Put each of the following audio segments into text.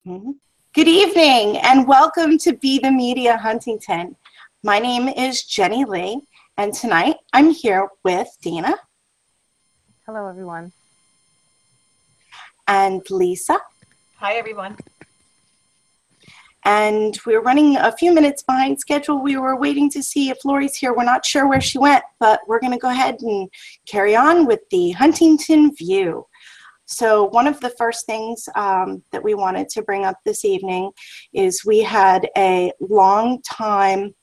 Mhm. Good evening and welcome to Be the Media Huntington. My name is Jenny Lee and tonight I'm here with Dana Hello, everyone. and Lisa. Hi, everyone. And we're running a few minutes behind schedule. We were waiting to see if Lori's here. We're not sure where she went, but we're going to go ahead and carry on with the Huntington View. So one of the first things that we wanted to bring up this evening is we had a long time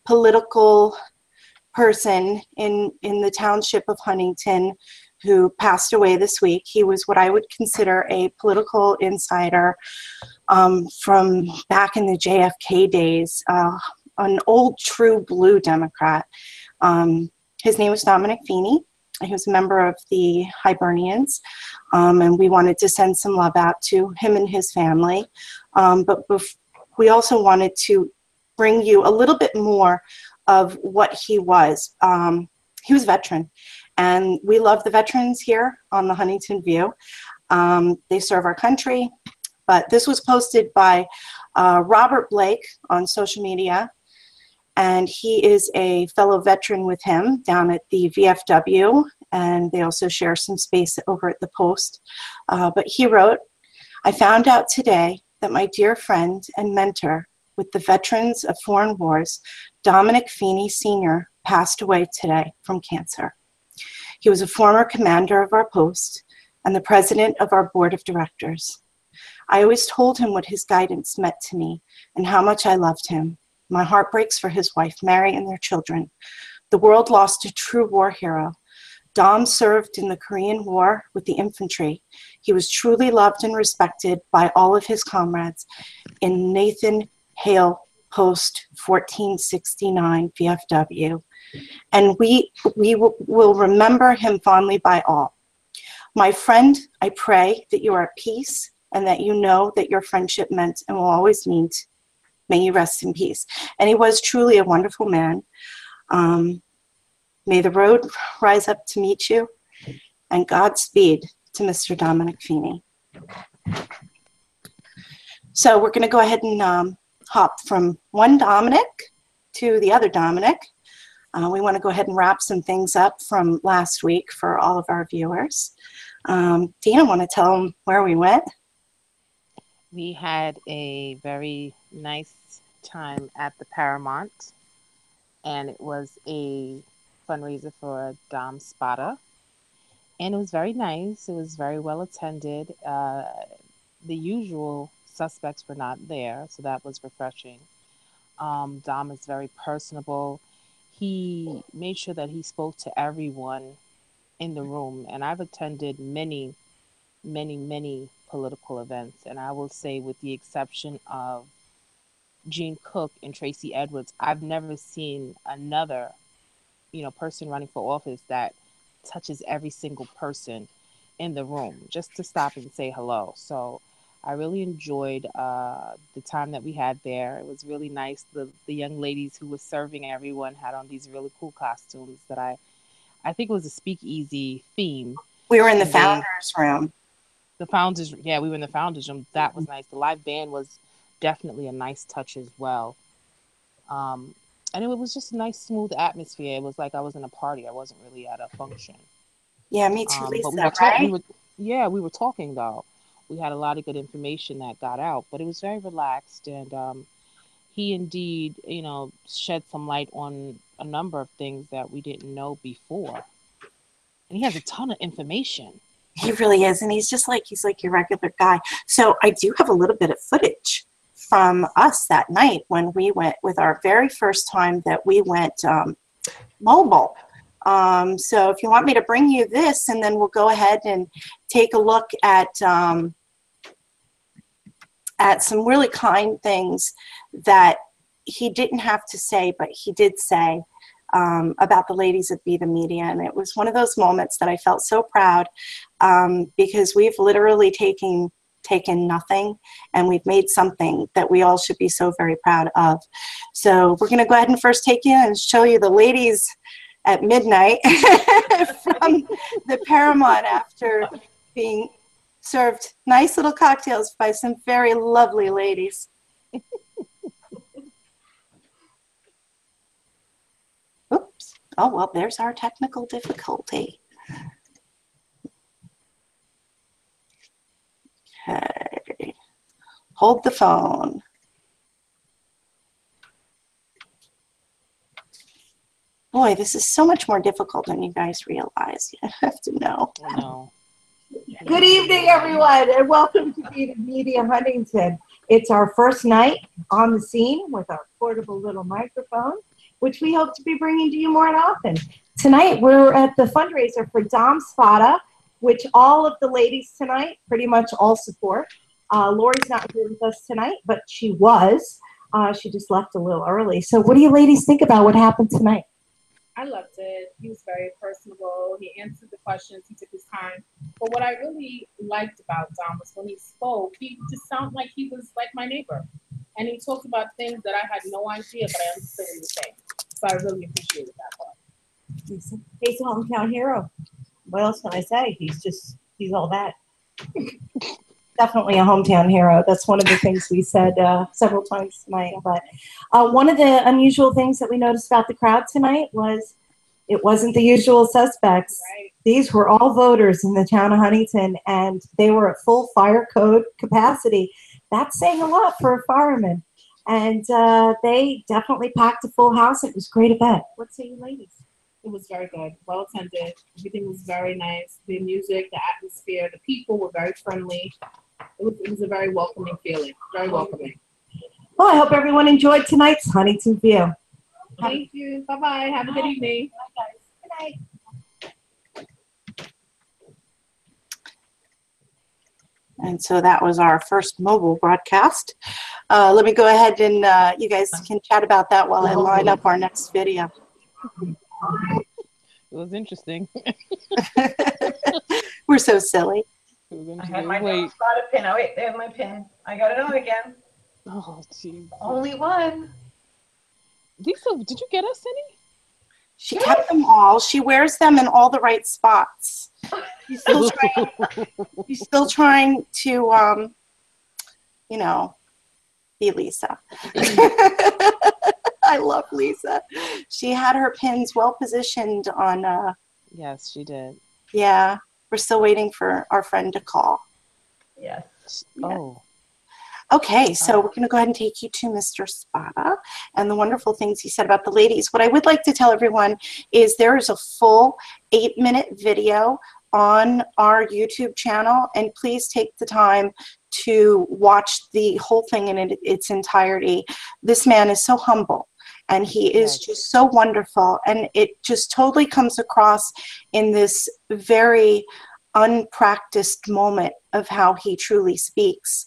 political person in the township of Huntington who passed away this week. He was what I would consider a political insider from back in the JFK days, an old true blue Democrat. His name was Dominic Feeney. He was a member of the Hibernians, and we wanted to send some love out to him and his family. But we also wanted to bring you a little bit more of what he was. He was a veteran, and we love the veterans here on the Huntington View. They serve our country, but this was posted by Robert Blake on social media, and he is a fellow veteran with him down at the VFW, and they also share some space over at the Post. But he wrote, "I found out today that my dear friend and mentor with the Veterans of Foreign Wars, Dominic Feeney Sr., passed away today from cancer. He was a former commander of our post and the president of our board of directors. I always told him what his guidance meant to me and how much I loved him. My heart breaks for his wife, Mary, and their children. The world lost a true war hero. Dom served in the Korean War with the infantry. He was truly loved and respected by all of his comrades in Nathan Hale Post 1469 VFW. And we will remember him fondly by all. My friend, I pray that you are at peace and that you know that your friendship meant and will always mean. May you rest in peace." And he was truly a wonderful man. May the road rise up to meet you, and Godspeed to Mr. Dominic Feeney. So we're going to go ahead and hop from one Dominic to the other Dominic. We want to go ahead and wrap some things up from last week for all of our viewers. Dina, want to tell them where we went? We had a very nice time at the Paramount, and it was a fundraiser for Dom Spada, and it was very nice. It was very well attended. The usual suspects were not there, so that was refreshing. Dom is very personable. He made sure that he spoke to everyone in the room, and I've attended many, many political events, and I will say, with the exception of Gene Cook and Tracy Edwards, I've never seen another, person running for office that touches every single person in the room just to stop and say hello. So I really enjoyed the time that we had there. It was really nice. The young ladies who were serving everyone had on these really cool costumes that I think it was a speakeasy theme. We were in the founders room. The founders, yeah, we were in the founders room. That was nice. The live band was definitely a nice touch as well. And it was just a nice, smooth atmosphere. It was like I was in a party. I wasn't really at a function. Yeah, me too, Lisa, But we were right? we were talking though. We had a lot of good information that got out, but it was very relaxed, and he indeed, shed some light on a number of things that we didn't know before. And he has a ton of information. He really is, and he's like your regular guy. So I do have a little bit of footage from us that night when we went with our very first time that we went mobile. So if you want me to bring you this, and then we'll go ahead and take a look at some really kind things that he didn't have to say, but he did say about the ladies of Be the Media. And it was one of those moments that I felt so proud because we've literally taken nothing and we've made something that we all should be so very proud of. So we're going to go ahead and first take you and show you the ladies at midnight from the Paramount after being served nice little cocktails by some very lovely ladies. Oops. Oh, well, there's our technical difficulty. Okay. Hold the phone. Boy, this is so much more difficult than you guys realize. You have to know. No. Good evening, everyone, and welcome to Media Huntington. It's our first night on the scene with our portable little microphone, which we hope to be bringing to you more often. Tonight, we're at the fundraiser for Dom Spada, which all of the ladies tonight pretty much all support. Lori's not here with us tonight, but she was. She just left a little early. So what do you ladies think about what happened tonight? I loved it. He was very personable. He answered the questions. He took his time. But what I really liked about Dom was when he spoke, he just sounded like he was like my neighbor. And he talked about things that I had no idea, but I understood what he was saying. So I really appreciated that part. He's a hometown hero. What else can I say? He's all that. Definitely a hometown hero. That's one of the things we said several times tonight. But one of the unusual things that we noticed about the crowd tonight was it wasn't the usual suspects. Right. These were all voters in the town of Huntington, and they were at full fire code capacity. That's saying a lot for a fireman. And they definitely packed a full house. It was a great event. What say you ladies? It was very good, well attended. Everything was very nice. The music, the atmosphere, the people were very friendly. It was a very welcoming feeling. Very welcoming. Well, I hope everyone enjoyed tonight's Huntington View. Thank you. Bye-bye. Have a good evening. Bye, guys. Good night. And so that was our first mobile broadcast. Let me go ahead and you guys can chat about that while I line up our next video. It was interesting. We're so silly. I had my spotted pin. Oh, wait, there's my pin. I got it on again. Oh, jeez. Only one. Lisa, did you get us any? She kept them all. She wears them in all the right spots. She's still trying to, you know, be Lisa. I love Lisa. She had her pins well positioned on. Yes, she did. Yeah, we're still waiting for our friend to call. Yes. Oh. Okay, so we're going to go ahead and take you to Mr. Spada and the wonderful things he said about the ladies. What I would like to tell everyone is there is a full 8-minute video on our YouTube channel, and please take the time to watch the whole thing in its entirety. This man is so humble, and he is just so wonderful, and it just totally comes across in this very unpracticed moment of how he truly speaks.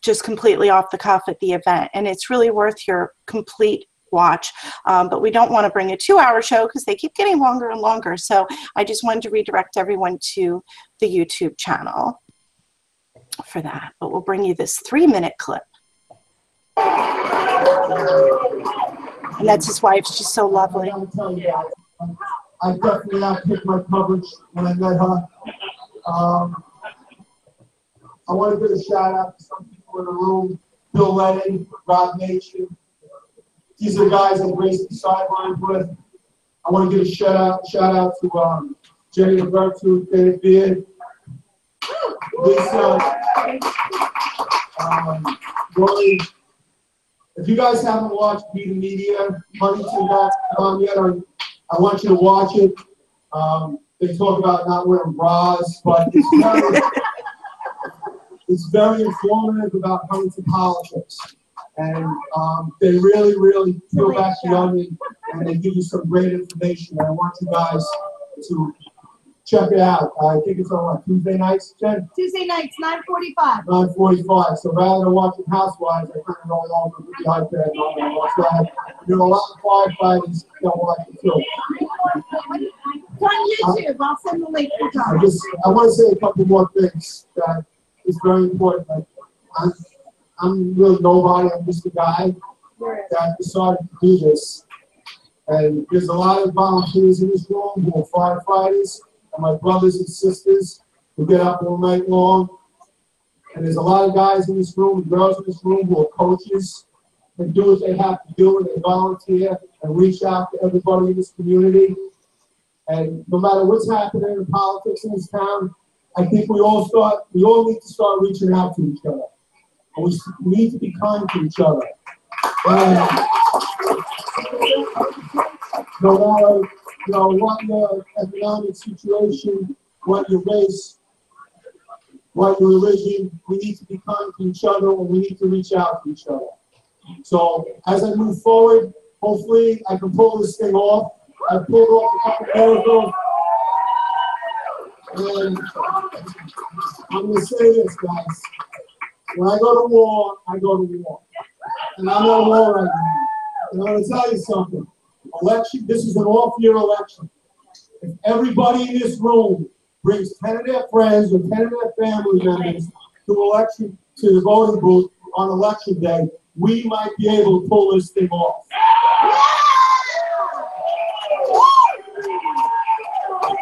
Just completely off the cuff at the event, and it's really worth your complete watch, but we don't want to bring a 2-hour show because they keep getting longer and longer, so I just wanted to redirect everyone to the YouTube channel for that. But we'll bring you this 3-minute clip, and that's his wife. She's so lovely. I definitely outkicked my coverage when I met her. I want to give a shout out to some people in the room. Bill Lennon, Rob Nation. These are guys I graced the sidelines with. I want to give a shout out to Jenny Roberto, David Beard, Lisa, Rory. If you guys haven't watched Be the Media, Huntington.com yet, I want you to watch it. They talk about not wearing bras, but it's very informative about Huntington politics. And they really, really peel back the onion, and they give you some great information. And I want you guys to check it out. I think it's on what, Tuesday nights, Jen? Tuesday nights, 9:45. 9:45. So rather than watching Housewives, I turn it all over with the iPad on and watch that. You know, a lot of firefighters don't watch it too. It's on YouTube. I'll send the link. I want to say a couple more things that is very important. Like, I'm really nobody. I'm just a guy that decided to do this. And there's a lot of volunteers in this room who are firefighters, and my brothers and sisters who get up all night long. And there's a lot of guys in this room, girls in this room who are coaches and do what they have to do, and they volunteer and reach out to everybody in this community. And no matter what's happening in politics in this town, I think we all need to start reaching out to each other. And we need to be kind to each other. And no matter, what your economic situation, what your race, what your religion, we need to be kind to each other, and we need to reach out to each other. So as I move forward, hopefully I can pull this thing off. I pulled off a couple miracles. And I'm going to say this, guys. When I go to war, I go to war. And I'm at war right now. And I'm going to tell you something. This is an off-year election. If everybody in this room brings 10 of their friends or 10 of their family members to the voting booth on election day, we might be able to pull this thing off.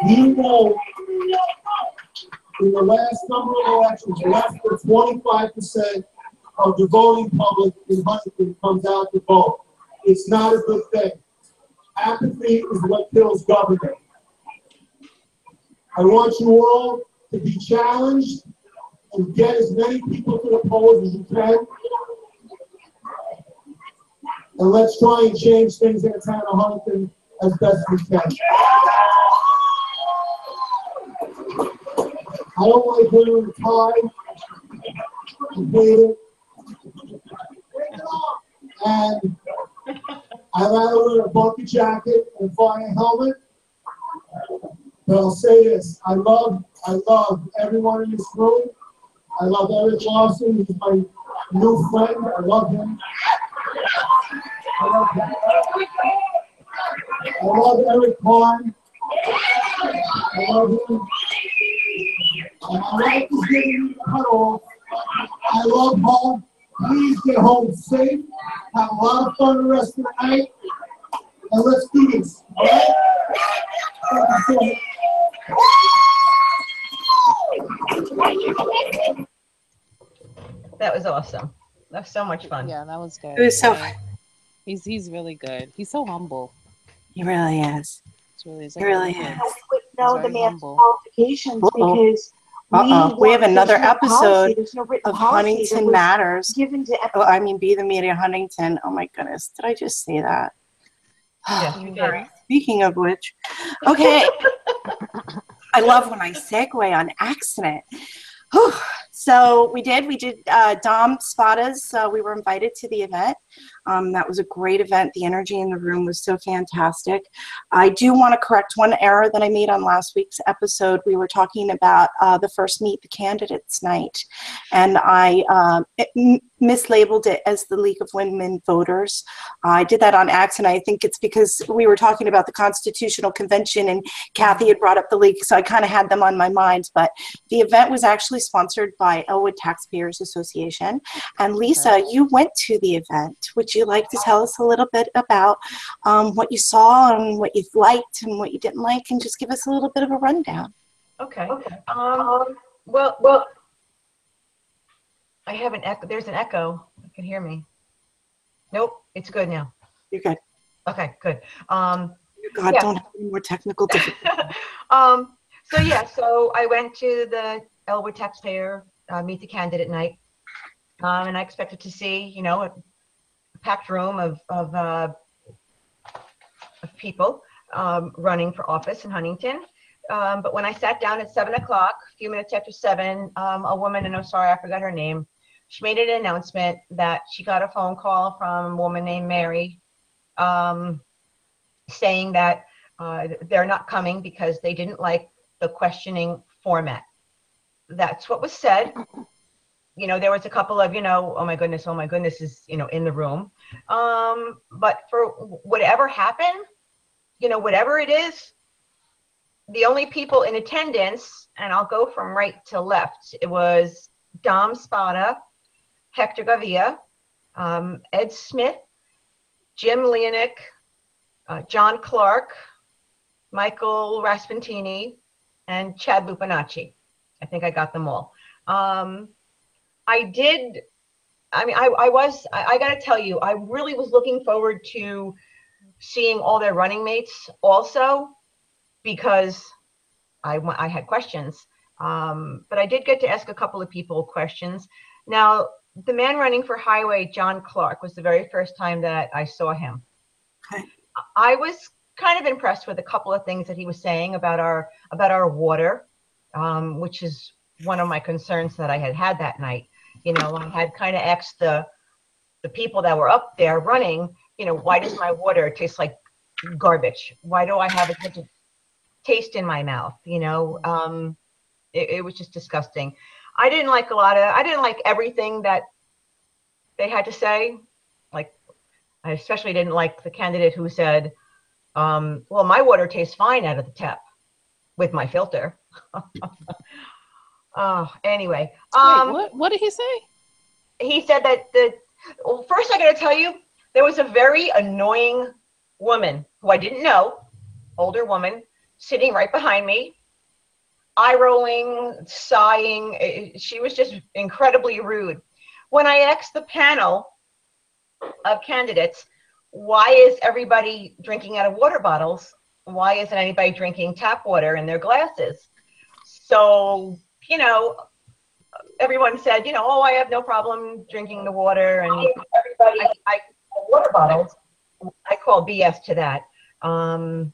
You know, in the last number of elections, less than 25% of the voting public in Huntington comes out to vote. It's not a good thing. Apathy is what kills government. I want you all to be challenged and get as many people to the polls as you can. And let's try and change things in the town of Huntington as best we can. I don't like wearing a tie. I hate it. And I'd rather wear a bunker jacket and fly a helmet. But I'll say this, I love everyone in this room. I love Eric Lawson, he's my new friend. I love him. I love Eric Klein. I love him. And I like to get him cut off. I love home. Please get home safe. Have a lot of fun the rest of the night. And let's do this. All right? Thank you so much. That was awesome. That was so much fun. Yeah, that was good. It was so fun. He's really good. He's so humble. He really is. He really is. Know the man's qualifications because we have another episode of policy Huntington Matters. Given to Be the Media Huntington. Oh my goodness, did I just say that? Yes, you did. Speaking of which, okay. I love when I segue on accident. Whew. So we did Dom Spada's, we were invited to the event. That was a great event. The energy in the room was so fantastic. I do want to correct one error that I made on last week's episode. We were talking about the first Meet the Candidates night, and I mislabeled it as the League of Women Voters. I did that on accident. I think it's because we were talking about the Constitutional Convention and Kathy had brought up the League, so I kind of had them on my mind. But the event was actually sponsored by Elwood Taxpayers Association. And Lisa, you went to the event. Would you like to tell us a little bit about what you saw and what you liked and what you didn't like, and just give us a little bit of a rundown? Okay. Well, I have an echo. There's an echo. You can hear me. Nope, it's good now. You're good. Okay, good. God, yeah. Don't have any more technical difficulties. So I went to the Elwood Taxpayer Meet the Candidate night, and I expected to see, a packed room of people running for office in Huntington. But when I sat down at 7 o'clock, a few minutes after 7, a woman, and I'm sorry, I forgot her name, she made an announcement that she got a phone call from a woman named Mary saying that they're not coming because they didn't like the questioning format. That's what was said. There was a couple of, oh my goodness is, in the room. But for whatever happened, whatever it is, the only people in attendance, and I'll go from right to left, it was Dom Spada, Hector Gavia, Ed Smith, Jim Leonick, John Clark, Michael Raspentini, and Chad Lupinacci. I think I got them all. I did. I mean, I got to tell you, I really was looking forward to seeing all their running mates also, because I had questions. But I did get to ask a couple of people questions. Now, the man running for highway, John Clark, was the very first time that I saw him. Okay. I was kind of impressed with a couple of things that he was saying about our water, which is one of my concerns that I had that night. You know, I had kind of asked the people that were up there running, you know, why does my water taste like garbage? Why do I have such a taste in my mouth? You know, it was just disgusting. I didn't like everything that they had to say. Like, I especially didn't like the candidate who said, well, my water tastes fine out of the tap with my filter. Anyway. Wait, what did he say? He said that well, first I got to tell you, there was a very annoying woman who I didn't know, older woman, sitting right behind me, eye rolling, sighing. She was just incredibly rude. When I asked the panel of candidates, why is everybody drinking out of water bottles? Why isn't anybody drinking tap water in their glasses? So, you know, everyone said, you know, oh, I have no problem drinking the water, and everybody, I water bottles. I call BS to that. And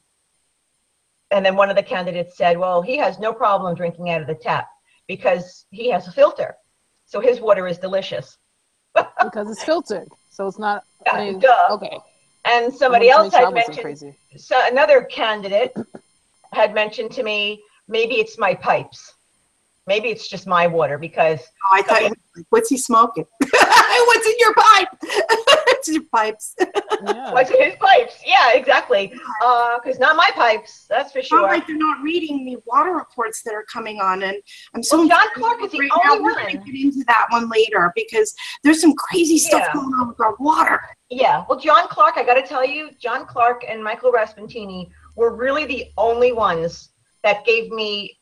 then one of the candidates said, well, he has no problem drinking out of the tap because he has a filter, so his water is delicious. Because it's filtered, so it's not. I mean, okay. And somebody else had mentioned. Crazy. So another candidate had mentioned to me, maybe it's my pipes. Maybe it's just my water because. Oh, I thought, you were like, what's he smoking? What's in your pipe? It's your pipes. Yeah. What's in his pipes? Yeah, exactly. Because not my pipes, that's for sure. Not like they're not reading the water reports that are coming on, and I'm so. Well, John Clark is the only one. We're going to get into that one later because there's some crazy stuff going on with our water. Yeah. Well, John Clark, I got to tell you, John Clark and Michael Raspentini were really the only ones that gave me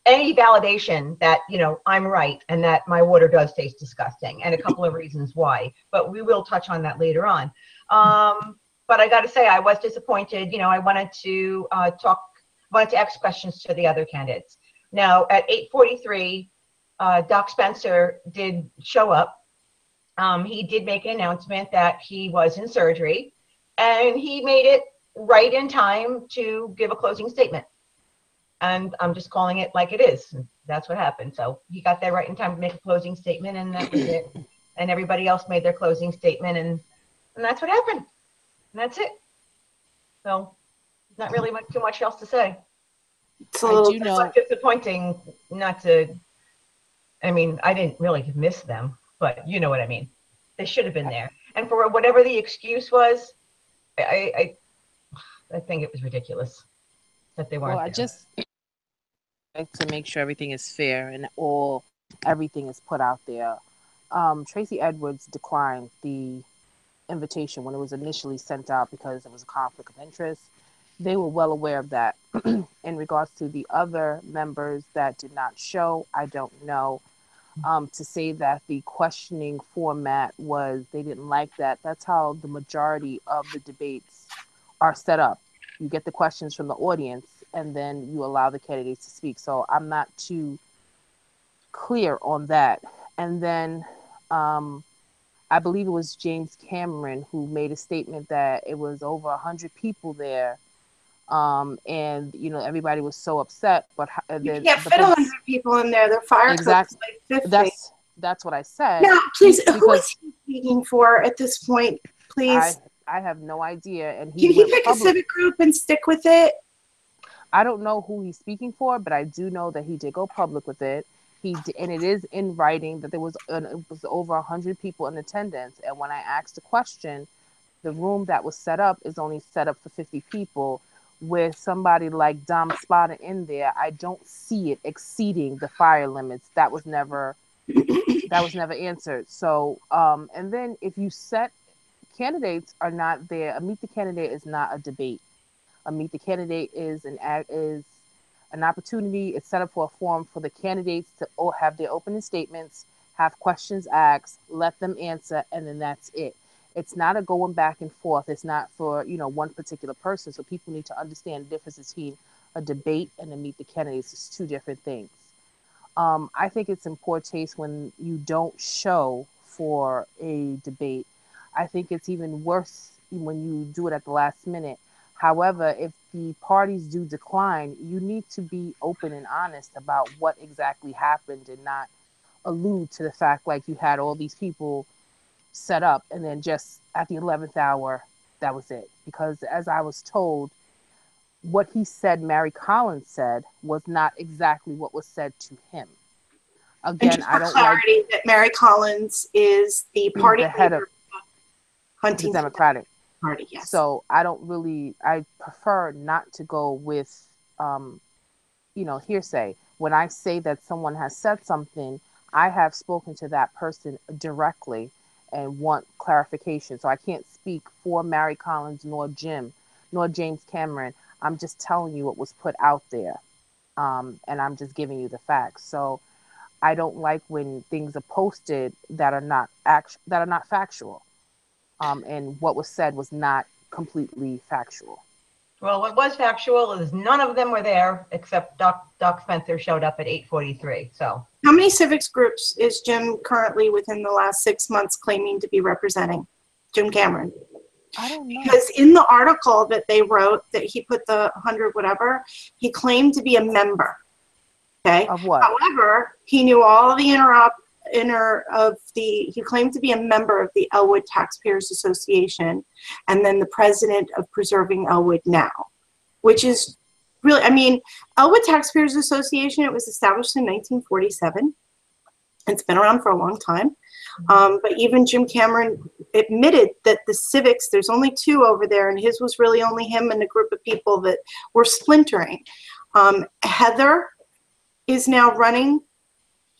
any validation that, you know, I'm right and that my water does taste disgusting, and a couple of reasons why, but we will touch on that later on. But I got to say, I was disappointed. You know, I wanted to ask questions to the other candidates. Now at 8:43, Doc Spencer did show up. He did make an announcement that he was in surgery, and he made it right in time to give a closing statement. And I'm just calling it like it is. That's what happened. So he got there right in time to make a closing statement, and that was it. And everybody else made their closing statement, and that's what happened. And that's it. So not really too much else to say. I do know. It's disappointing not to. I mean, I didn't really miss them, but you know what I mean. They should have been there. And for whatever the excuse was, I think it was ridiculous that they weren't. Well, I just like to make sure everything is fair and everything is put out there. Tracy Edwards declined the invitation when it was initially sent out because it was a conflict of interest. They were well aware of that. In regards to the other members that did not show, I don't know. To say that the questioning format was they didn't like that. That's how the majority of the debates are set up. You get the questions from the audience, and then you allow the candidates to speak. So I'm not too clear on that. And then I believe it was James Cameron who made a statement that it was over 100 people there. And you know, everybody was so upset, but you can't fit 100 people in there. Their fire exactly like 50. That's what I said. Now, please, who is he speaking for at this point? Please, I have no idea. And can he pick a civic group and stick with it? I don't know who he's speaking for, but I do know that he did go public with it. And it is in writing that it was over 100 people in attendance. And when I asked the question, the room that was set up is only set up for 50 people. With somebody like Dom Spada in there, I don't see it exceeding the fire limits. That was never answered. So, and then if you set candidates are not there, a meet the candidate is not a debate. A meet the candidate is an opportunity. It's set up for a forum for the candidates to have their opening statements, have questions asked, let them answer, and then that's it. It's not a going back and forth. It's not for, one particular person. So people need to understand the difference between a debate and to meet the candidates. It's two different things. I think it's in poor taste when you don't show for a debate. I think it's even worse when you do it at the last minute. However, if the parties do decline, you need to be open and honest about what exactly happened and not allude to the fact like you had all these people set up and then just at the 11th hour, that was it. Because as I was told, what he said, Mary Collins said, was not exactly what was said to him. Again, and just for clarity, that Mary Collins is the party the head of Huntington the Democratic Party. Yes. So I prefer not to go with, hearsay. When I say that someone has said something, I have spoken to that person directly and want clarification. So I can't speak for Mary Collins, nor Jim, nor James Cameron. I'm just telling you what was put out there. And I'm just giving you the facts. So I don't like when things are posted that are not factual. And what was said was not completely factual. Well, what was factual is none of them were there except Doc Spencer showed up at 8:43. So how many civics groups is Jim currently within the last 6 months claiming to be representing? Jim Cameron. I don't know. Because in the article that they wrote that he put the 100 whatever, he claimed to be a member. Okay. Of what? However, he knew all the he claimed to be a member of the Elwood Taxpayers Association and then the president of Preserving Elwood Now, which is really, Elwood Taxpayers Association, it was established in 1947. It's been around for a long time. But even Jim Cameron admitted that the civics, there's only two over there, and his was really only him and a group of people that were splintering. Heather is now running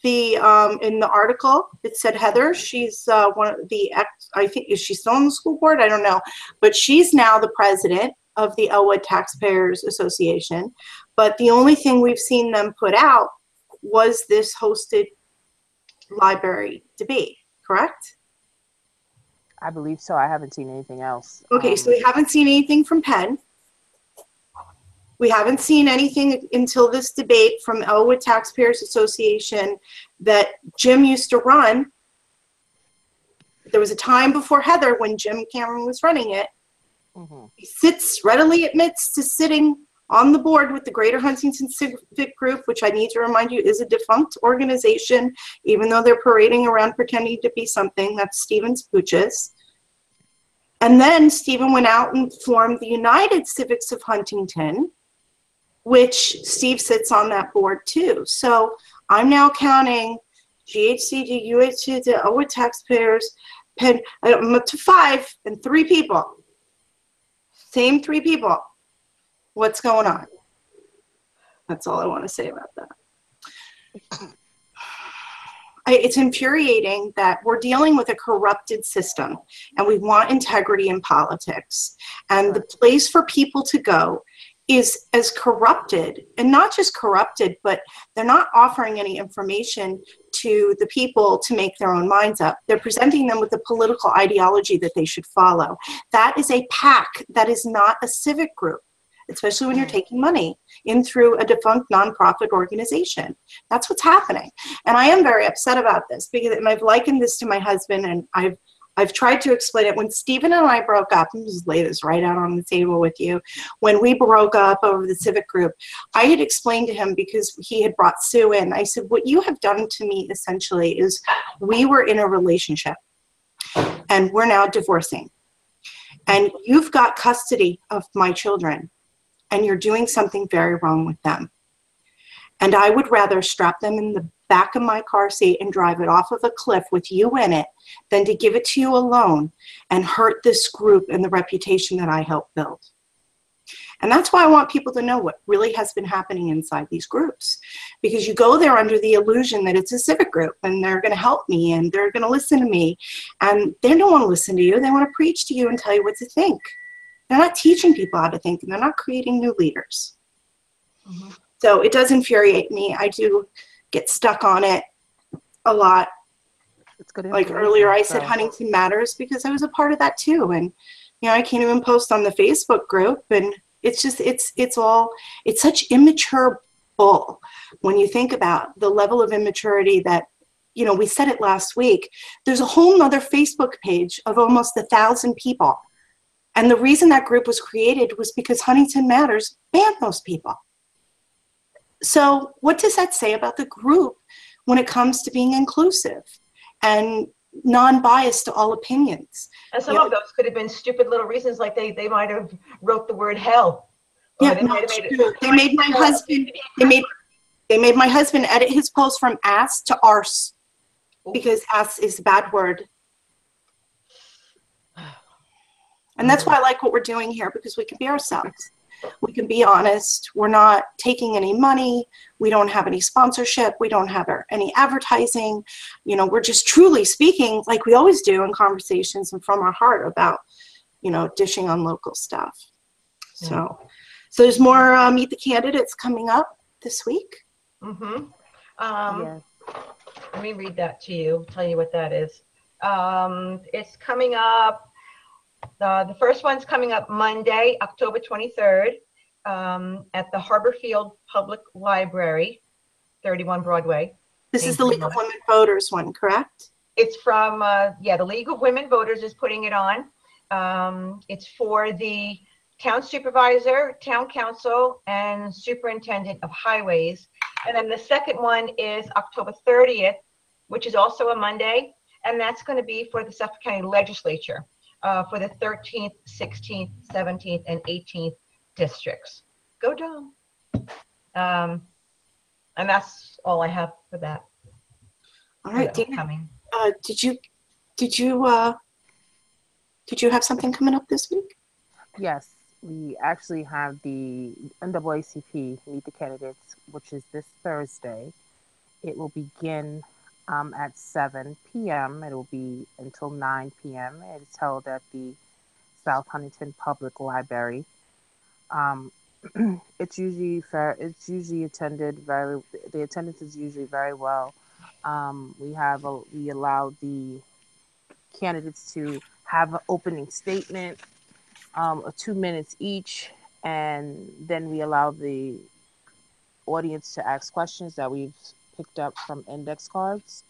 in the article. It said Heather, she's one of the I think, is she still on the school board? I don't know, but she's now the president of the Elwood Taxpayers Association. But the only thing we've seen them put out was this hosted library debate, correct? I believe so. I haven't seen anything else. Okay, so we haven't seen anything from Penn. We haven't seen anything until this debate from Elwood Taxpayers Association that Jim used to run. There was a time before Heather when Jim Cameron was running it. Mm-hmm. He readily admits to sitting on the board with the Greater Huntington Civic Group, which I need to remind you is a defunct organization, even though they're parading around pretending to be something. That's Stephen's Pooches. And then Stephen went out and formed the United Civics of Huntington, which Steve sits on that board too. So I'm now counting GHCG, UHC, Elwood Taxpayers, Penn. I'm up to 5 and 3 people. Same 3 people. What's going on? That's all I want to say about that. It's infuriating that we're dealing with a corrupted system and we want integrity in politics. And the place for people to go is as corrupted, and not just corrupted, but they're not offering any information to the people to make their own minds up. They're presenting them with a political ideology that they should follow. That is a PAC. That is not a civic group, especially when you're taking money in through a defunct nonprofit organization. That's what's happening. And I am very upset about this because I've likened this to my husband, and I've tried to explain it. When Stephen and I broke up, let me just lay this right out on the table with you. When we broke up over the civic group, I had explained to him, because he had brought Sue in, I said, what you have done to me essentially is we were in a relationship and we're now divorcing. And you've got custody of my children and you're doing something very wrong with them. And I would rather strap them in the back of my car seat and drive it off of a cliff with you in it than to give it to you alone and hurt this group and the reputation that I helped build. And that's why I want people to know what really has been happening inside these groups, because you go there under the illusion that it's a civic group and they're going to help me and they're going to listen to me, and they don't want to listen to you. They want to preach to you and tell you what to think. They're not teaching people how to think, and they're not creating new leaders. Mm-hmm. So it does infuriate me. I do get stuck on it a lot. It's good Like information, earlier, I said so- Huntington Matters because I was a part of that too. And, I can't even post on the Facebook group. And it's just, it's such immature bull when you think about the level of immaturity that, we said it last week. There's a whole nother Facebook page of almost 1,000 people. And the reason that group was created was because Huntington Matters banned those people. So what does that say about the group when it comes to being inclusive and non-biased to all opinions? And some of those could have been stupid little reasons, like they might have wrote the word hell. Yeah, no, it's true. They made my husband. They made my husband edit his post from ass to arse because ass is a bad word. And that's why I like what we're doing here, because we can be ourselves. We can be honest. We're not taking any money. We don't have any sponsorship. We don't have any advertising. We're just truly speaking like we always do in conversations and from our heart about, dishing on local stuff. So there's more Meet the Candidates coming up this week. Mm-hmm. Yes. Let me read that to you, tell you what that is. It's coming up. The first one's coming up Monday, October 23rd, at the Harborfield Public Library, 31 Broadway. This is the League of Women Voters one, correct? It's from, the League of Women Voters is putting it on. It's for the town supervisor, town council, and superintendent of highways. And then the second one is October 30th, which is also a Monday, and that's going to be for the Suffolk County Legislature. For the 13th, 16th, 17th, and 18th districts. Go Dom. And that's all I have for that. All right, Coming. Did you have something coming up this week? Yes, we actually have the NAACP Meet the Candidates, which is this Thursday. It will begin at 7 p.m. It will be until 9 p.m. It's held at the South Huntington Public Library. It's usually attended the attendance is usually very well. We allow the candidates to have an opening statement, 2 minutes each, and then we allow the audience to ask questions that we've picked up from index cards,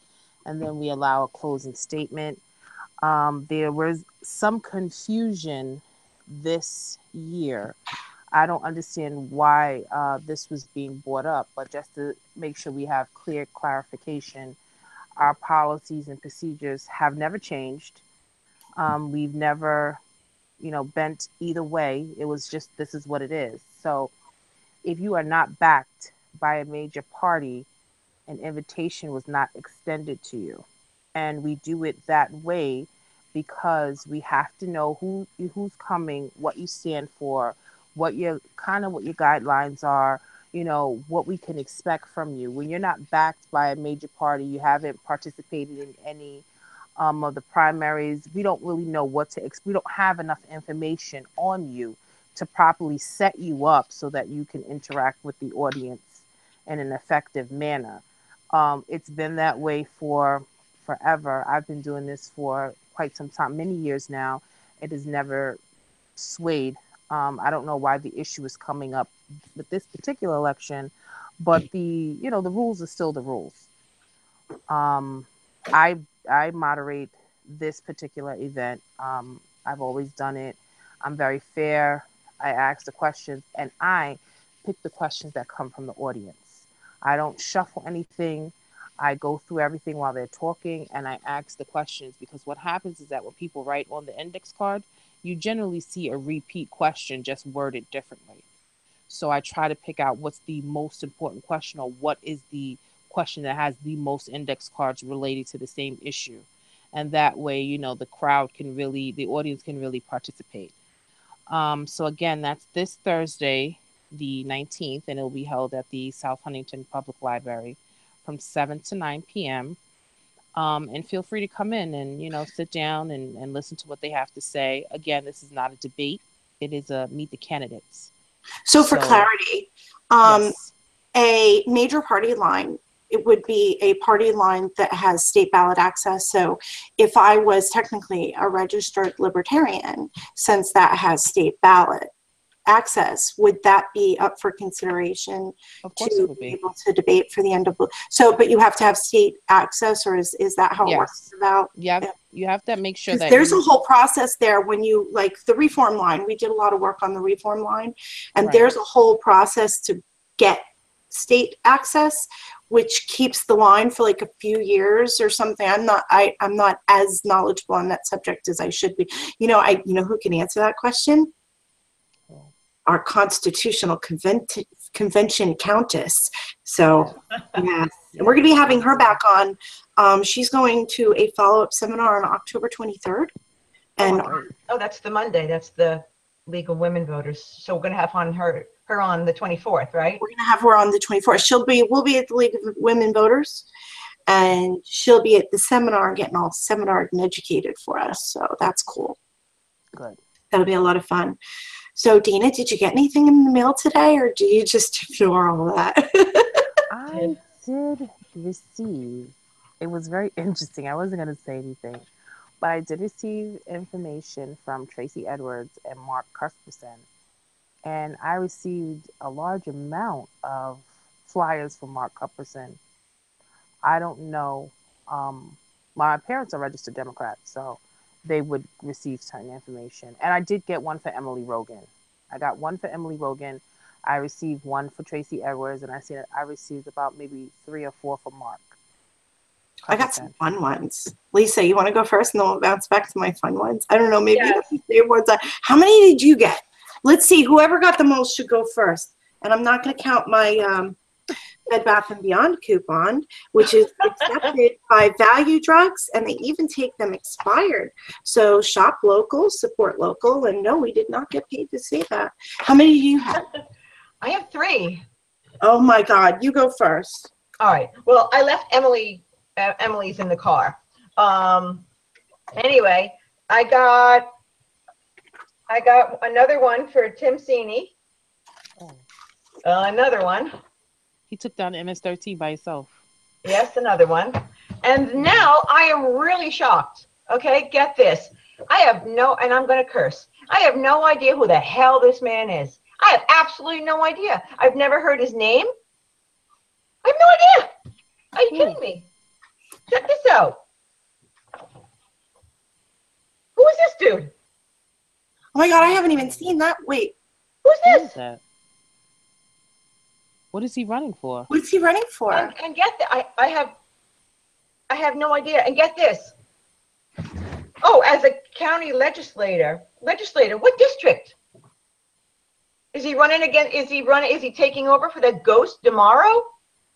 and then we allow a closing statement. There was some confusion this year. I don't understand why this was being brought up, but just to make sure we have clear clarification, our policies and procedures have never changed. We've never, bent either way. It was just, this is what it is. So if you are not backed by a major party, an invitation was not extended to you. And we do it that way because we have to know who's coming, what you stand for, what your guidelines are, what we can expect from you. When you're not backed by a major party, you haven't participated in any of the primaries, we don't really know what to expect. We don't have enough information on you to properly set you up so that you can interact with the audience in an effective manner. It's been that way for forever. I've been doing this for quite some time, many years now. It has never swayed. I don't know why the issue is coming up with this particular election, but the rules are still the rules. I moderate this particular event. I've always done it. I'm very fair. I ask the questions, and I pick the questions that come from the audience. I don't shuffle anything. I go through everything while they're talking, and I ask the questions, because what happens is that when people write on the index card, you generally see a repeat question just worded differently. So I try to pick out what's the most important question, or what is the question that has the most index cards related to the same issue. And that way, the the audience can really participate. So again, that's this Thursday, the 19th, and it'll be held at the South Huntington Public Library from 7 to 9 p.m. And feel free to come in and, sit down and listen to what they have to say. Again, this is not a debate. It is a meet the candidates. So for clarity, yes. a major party line, it would be a party line that has state ballot access. So if I was technically a registered libertarian, since that has state ballot access, would that be up for consideration Of course it to would be be. able to debate for the end of, so, but you have to have state access, or is that how it works Yes. about? You have to make sure 'Cause that there's a whole process there when you, like the reform line, we did a lot of work on the reform line, and Right. there's a whole process to get state access, which keeps the line for like a few years or something. I'm not as knowledgeable on that subject as I should be. You know who can answer that question? Our constitutional convention countess. So yes, and we're going to be having her back on. She's going to a follow-up seminar on October 23rd. And oh, that's the Monday. That's the League of Women Voters. So we're going to have her on the 24th, right? we're going to have her on the 24th. We'll be at the League of Women Voters, and she'll be at the seminar getting all seminared and educated for us. So that's cool. Good. That'll be a lot of fun. So Dina, did you get anything in the mail today, or do you just ignore all that? I did receive, it was very interesting. I wasn't going to say anything, but I did receive information from Tracy Edwards and Mark Cuthbertson, and I received a large amount of flyers from Mark Cuthbertson. I don't know. My parents are registered Democrats, so they would receive certain information. And I did get one for Emily Rogan. I got one for Emily Rogan. I received one for Tracy Edwards, and I received about maybe 3 or 4 for Mark. I got some fun ones. Lisa, you want to go first, and then we'll bounce back to my fun ones? I don't know, maybe the same ones. How many did you get? Let's see. Whoever got the most should go first. And I'm not going to count my Bed Bath & Beyond coupon, which is accepted by Value Drugs, and they even take them expired. So shop local, support local, and no, we did not get paid to say that. How many do you have? I have 3. Oh my God, you go first. All right. Well, I left Emily's in the car. Anyway, I got another one for Tim Sini. Another one. He took down the MS-13 by himself. Yes, another one. And now I am really shocked. Okay, get this. And I'm going to curse. I have no idea who the hell this man is. I have absolutely no idea. I've never heard his name. I have no idea. Are you kidding me? Check this out. Who is this dude? Oh my God, I haven't even seen that. Wait. Who's Who this? is that? What is he running for? What's he running for? And get that. I have no idea. And get this. Oh, as a county legislator, what district? Is he running again? Is he taking over for the ghost tomorrow?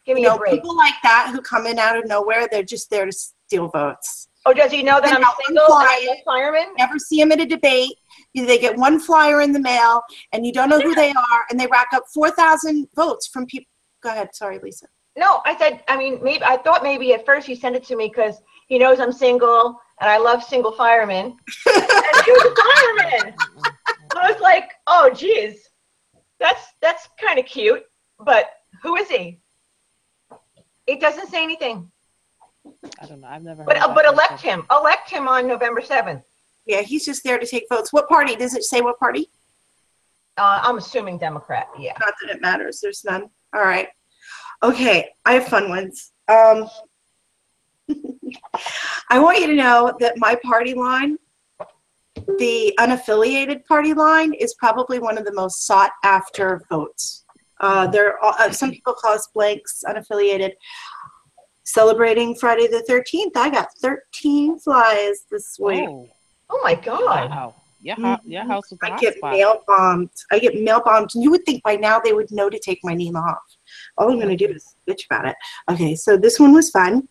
Give me a break. People like that who come in out of nowhere, they're just there to steal votes. Oh, does he know that I'm single and I'm a fireman? Never see him at a debate. They get one flyer in the mail, and you don't know who they are, and they rack up 4,000 votes from people. Go ahead. Sorry, Lisa. No, I said, I thought maybe at first he sent it to me because he knows I'm single and I love single firemen. And he was a fireman. I was like, oh, geez, that's kind of cute. But who is he? It doesn't say anything. I don't know. I've never heard But elect him. Elect him on November 7th. Yeah, he's just there to take votes. What party? Does it say what party? I'm assuming Democrat, yeah. Not that it matters. There's none. All right. Okay, I have fun ones. I want you to know that my party line, the unaffiliated party line, is probably one of the most sought after votes. Some people call us blanks, unaffiliated. Celebrating Friday the 13th, I got 13 flies this week. Oh my God. Wow. Your house was the I get hotspot. mail bombed. You would think by now they would know to take my name off. All I'm going to do is bitch about it. Okay, so this one was fun.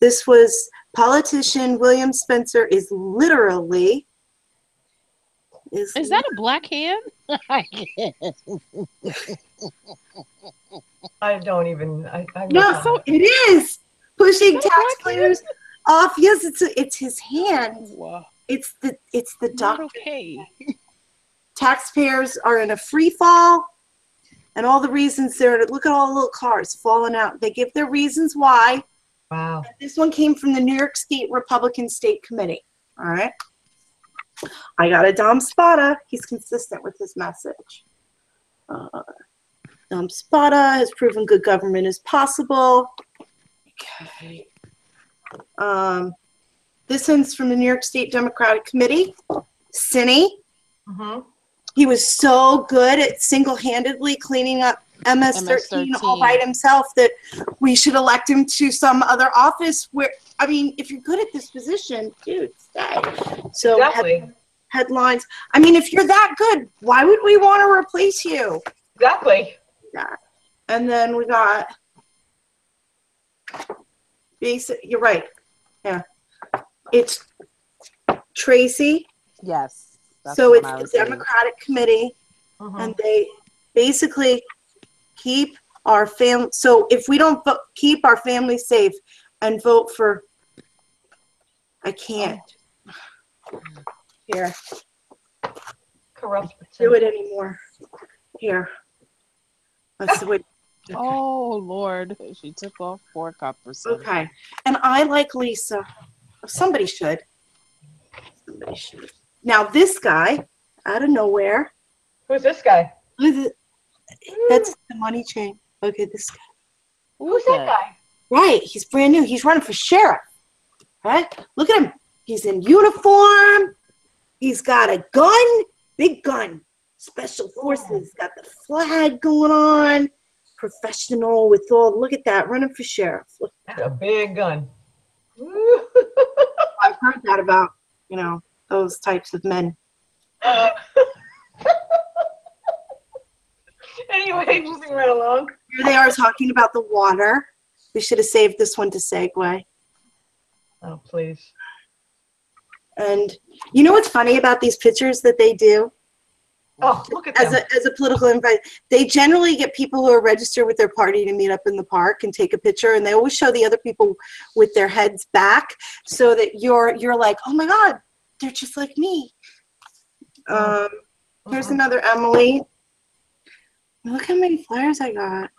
This was politician William Spencer is literally. Is that a black hand? I don't even. No, so it is pushing taxpayers off. Yes, it's his hand. Wow. It's the Not doctor. okay. Taxpayers are in a free fall. And all the reasons there, look at all the little cars falling out. They give their reasons why. Wow. This one came from the New York State Republican State Committee. All right. I got a Dom Spada. He's consistent with his message. Dom Spada has proven good government is possible. Okay. This one's from the New York State Democratic Committee. Cine. Mm-hmm. He was so good at single-handedly cleaning up MS-13 all by himself that we should elect him to some other office where, I mean, if you're good at this position, dude, stay. So Exactly. Headlines. I mean, if you're that good, why would we want to replace you? Exactly. Yeah. And then we got basic. You're right. Yeah. It's Tracy. Yes. So it's the Democratic Committee, Mm-hmm. and they basically keep our family. So if we don't keep our family safe and vote for, I can't. Here. Corrupt. Do it anymore. Here. That's the way. Okay. Oh, Lord. She took off 4 cup or something. Okay. And I like Lisa. Somebody should. Somebody should. Now, this guy, out of nowhere. Who's this guy? That's the money chain. Okay, this guy. Who's that guy? Right. He's brand new. He's running for sheriff. Right? Look at him. He's in uniform. He's got a gun. Big gun. Special forces. Got the flag going on. Professional with all. Look at that. Running for sheriff. Look. That's a big gun. I've heard that about, you know, those types of men. Anyway, moving right along. Here they are talking about the water. We should have saved this one to segue. Oh, please. And you know what's funny about these pictures that they do? Oh, look at them. As a political invite, they generally get people who are registered with their party to meet up in the park and take a picture, and they always show the other people with their heads back so that you're like, oh my God, they're just like me. Here's another Emily. Look how many flyers I got.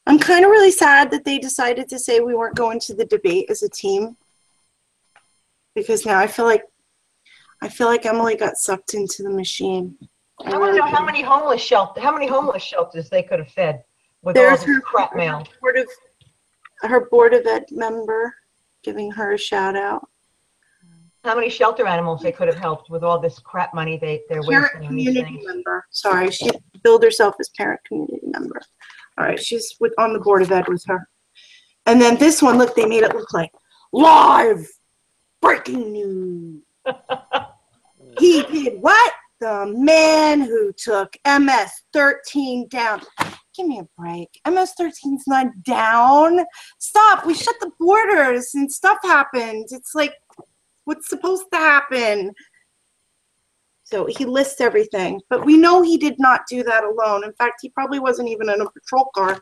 I'm kind of really sad that they decided to say we weren't going to the debate as a team, because now I feel like Emily got sucked into the machine. I want to know how many homeless shelters they could have fed with There's all this crap mail. Her board of ed member giving her a shout out. How many shelter animals they could have helped with all this crap money they're Parent wasting on these community things. member. Sorry, she billed herself as parent community member. All right, she's on the board of ed with her. And then this one, look, they made it look like live breaking news. He did what? The man who took MS-13 down. Give me a break. MS-13's not down. Stop. We shut the borders and stuff happened. It's like, what's supposed to happen? So he lists everything. But we know he did not do that alone. In fact, he probably wasn't even in a patrol car.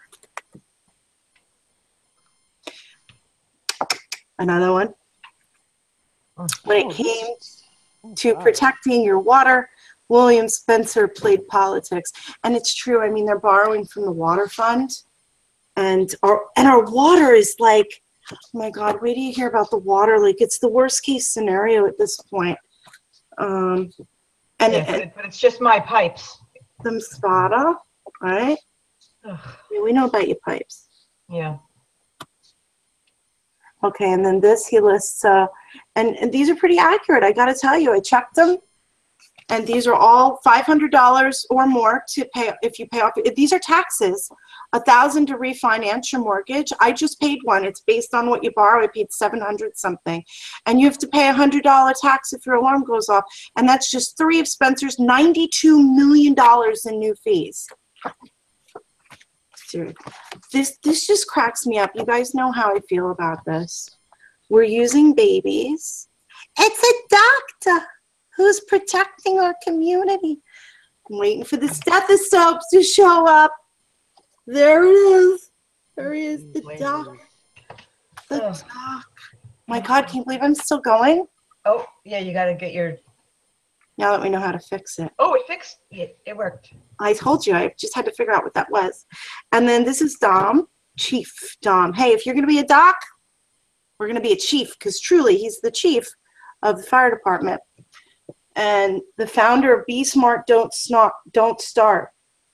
Another one. When it came to protecting your water, William Spencer played politics. And it's true. I mean, they're borrowing from the water fund. And our water is like, oh my God, wait till you hear about the water. Like, it's the worst case scenario at this point. But it's just my pipes. Some Spada, right? Yeah, we know about your pipes. Yeah. Okay, and then this he lists, and these are pretty accurate. I got to tell you, I checked them, and these are all $500 or more to pay if you pay off. These are taxes, $1,000 to refinance your mortgage. I just paid one. It's based on what you borrow. I paid $700 something, and you have to pay $100 tax if your alarm goes off, and that's just 3 of Spencer's $92 million in new fees. Dude, this just cracks me up. You guys know how I feel about this. We're using babies. It's a doctor who's protecting our community. I'm waiting for the stethoscopes to show up. There it is. There he is, the doc. The doc. My God, can you believe I'm still going? Oh, yeah, you got to get your Now that we know how to fix it. Oh, it fixed it. It worked. I told you, I just had to figure out what that was. And then this is Dom, Chief Dom. Hey, if you're going to be a doc, we're going to be a chief, because truly he's the chief of the fire department. And the founder of Be Smart, Don't Start.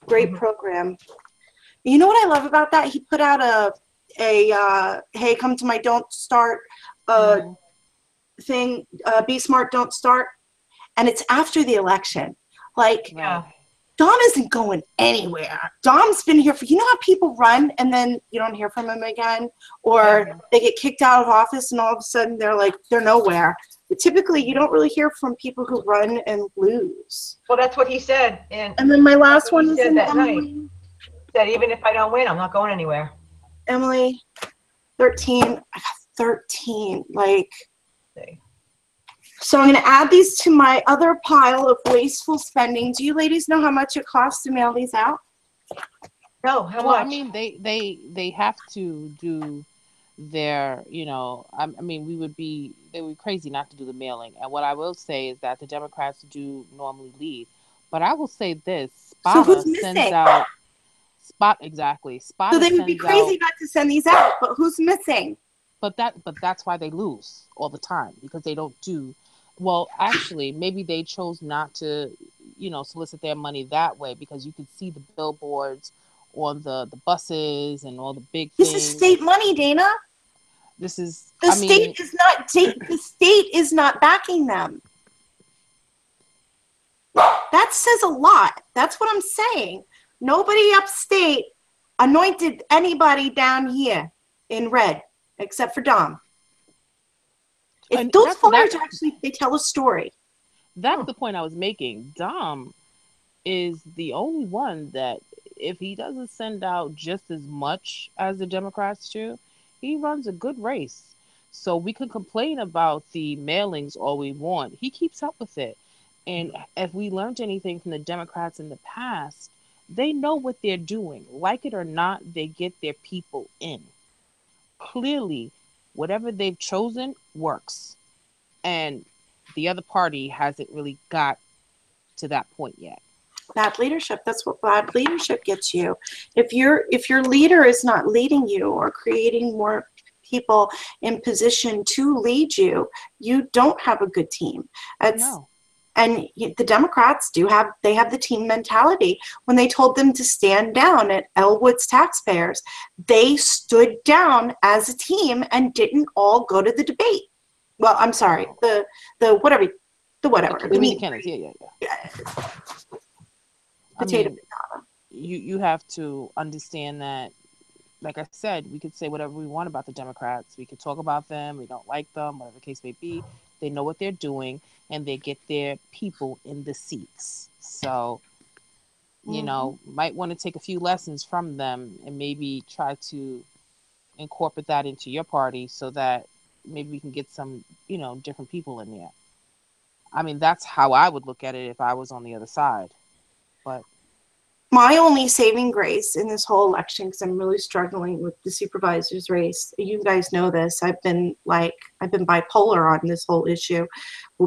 Great program. You know what I love about that? He put out a hey, come to my Don't Start thing, Be Smart, Don't Start. And it's after the election. Like, Yeah. Dom isn't going anywhere. Dom's been here for, you know how people run and then you don't hear from them again? Or they get kicked out of office and all of a sudden they're nowhere. But typically you don't really hear from people who run and lose. Well, that's what he said. And then my last one he is said in that night. Emily. That even if I don't win, I'm not going anywhere. Emily, 13. I got 13. Like, so I'm going to add these to my other pile of wasteful spending. Do you ladies know how much it costs to mail these out? No, how Well, much? I mean, they have to do their, I mean, they would be crazy not to do the mailing. And what I will say is that the Democrats do normally lead. But I will say this: So who's Spada sends missing? out exactly. Spada So they would be sends crazy out, not to send these out, but who's missing? but that's why they lose all the time, because they don't do. Well, actually, maybe they chose not to, solicit their money that way, because you could see the billboards on the buses and all the big This things. is state money, Dana. This is The state is not backing them. That says a lot. That's what I'm saying. Nobody upstate anointed anybody down here in red, except for Dom. If those flyers actually, they tell a story. That's the point I was making. Dom is the only one that, if he doesn't send out just as much as the Democrats do, he runs a good race. So we can complain about the mailings all we want. He keeps up with it. And if we learned anything from the Democrats in the past, they know what they're doing. Like it or not, they get their people in. Clearly, whatever they've chosen works. And the other party hasn't really got to that point yet. Bad leadership. That's what bad leadership gets you. If your leader is not leading you or creating more people in position to lead you, you don't have a good team. No. And the Democrats have the team mentality. When they told them to stand down at Elwood's taxpayers, they stood down as a team and didn't all go to the debate. Well, I'm sorry, the whatever. The candidates, yeah. Potato. You have to understand that, like I said, we could say whatever we want about the Democrats. We could talk about them. We don't like them, whatever the case may be. They know what they're doing, and they get their people in the seats. So, might want to take a few lessons from them and maybe try to incorporate that into your party so that maybe we can get some, different people in there. I mean, that's how I would look at it if I was on the other side. But my only saving grace in this whole election, because I'm really struggling with the supervisor's race, you guys know this, I've been bipolar on this whole issue,